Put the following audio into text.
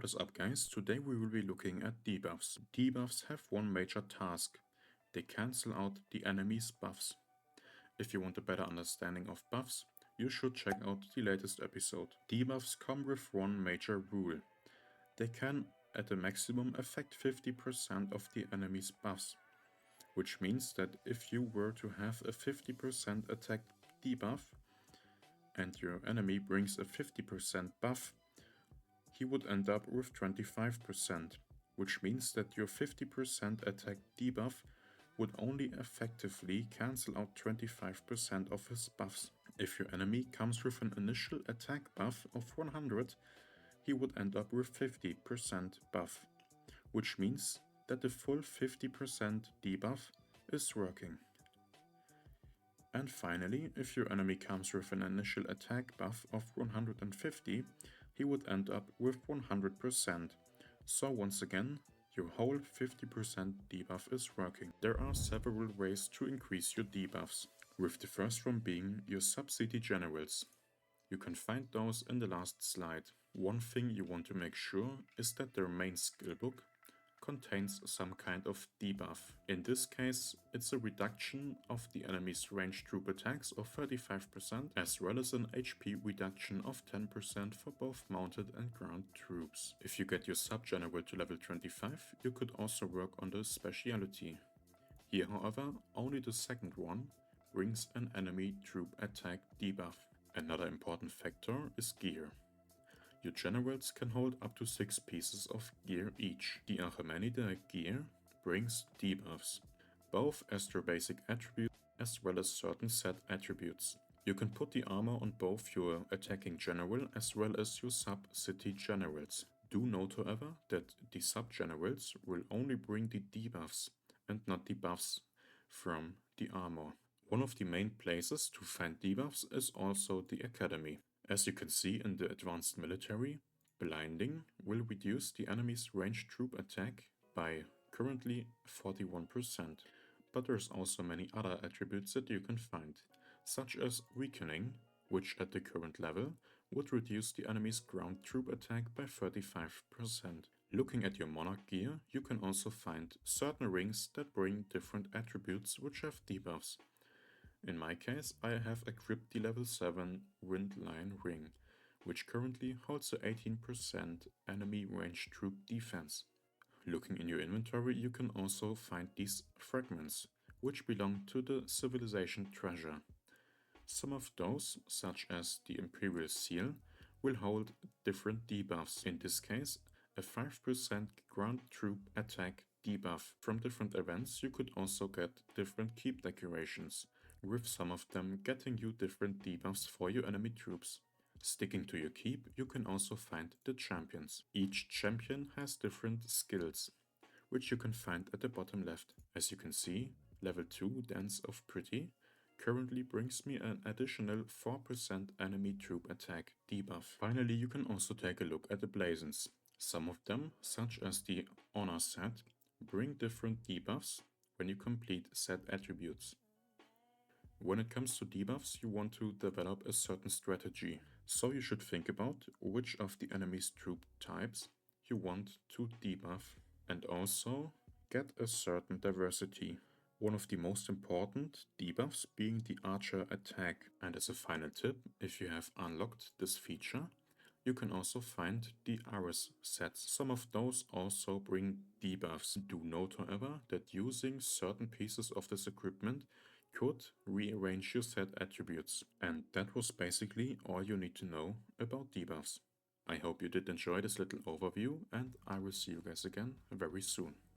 What is up, guys? Today we will be looking at debuffs. Debuffs have one major task. They cancel out the enemy's buffs. If you want a better understanding of buffs, you should check out the latest episode. Debuffs come with one major rule. They can at a maximum affect 50% of the enemy's buffs, which means that if you were to have a 50% attack debuff and your enemy brings a 50% buff, he would end up with 25%, which means that your 50% attack debuff would only effectively cancel out 25% of his buffs. If your enemy comes with an initial attack buff of 100, he would end up with 50% buff, which means that the full 50% debuff is working. And finally, if your enemy comes with an initial attack buff of 150, he would end up with 100%. So once again, your whole 50% debuff is working. There are several ways to increase your debuffs, with the first one being your sub-city generals. You can find those in the last slide. One thing you want to make sure is that their main skill book contains some kind of debuff. In this case, it's a reduction of the enemy's ranged troop attacks of 35%, as well as an HP reduction of 10% for both mounted and ground troops. If you get your sub-general to level 25, you could also work on the speciality. Here, however, only the second one brings an enemy troop attack debuff. Another important factor is gear. Your generals can hold up to 6 pieces of gear each. The Archimedes gear brings debuffs, both as their basic attribute as well as certain set attributes. You can put the armor on both your attacking general as well as your sub-city generals. Do note, however, that the sub-generals will only bring the debuffs and not the buffs from the armor. One of the main places to find debuffs is also the academy. As you can see in the advanced military, blinding will reduce the enemy's ranged troop attack by currently 41%. But there's also many other attributes that you can find, such as weakening, which at the current level would reduce the enemy's ground troop attack by 35%. Looking at your monarch gear, you can also find certain rings that bring different attributes which have debuffs. In my case, I have equipped the level 7 Wind Lion ring, which currently holds a 18% enemy ranged troop defense. Looking in your inventory, you can also find these fragments, which belong to the civilization treasure. Some of those, such as the Imperial Seal, will hold different debuffs. In this case, a 5% ground troop attack debuff. From different events, you could also get different keep decorations, with some of them getting you different debuffs for your enemy troops. Sticking to your keep, you can also find the champions. Each champion has different skills, which you can find at the bottom left. As you can see, level 2 Dance of Pretty currently brings me an additional 4% enemy troop attack debuff. Finally, you can also take a look at the blazons. Some of them, such as the Honor set, bring different debuffs when you complete set attributes. When it comes to debuffs, you want to develop a certain strategy, so you should think about which of the enemy's troop types you want to debuff, and also get a certain diversity. One of the most important debuffs being the archer attack. And as a final tip, if you have unlocked this feature, you can also find the Iris sets. Some of those also bring debuffs. Do note, however, that using certain pieces of this equipment could rearrange your set attributes. And that was basically all you need to know about debuffs. I hope you did enjoy this little overview, and I will see you guys again very soon.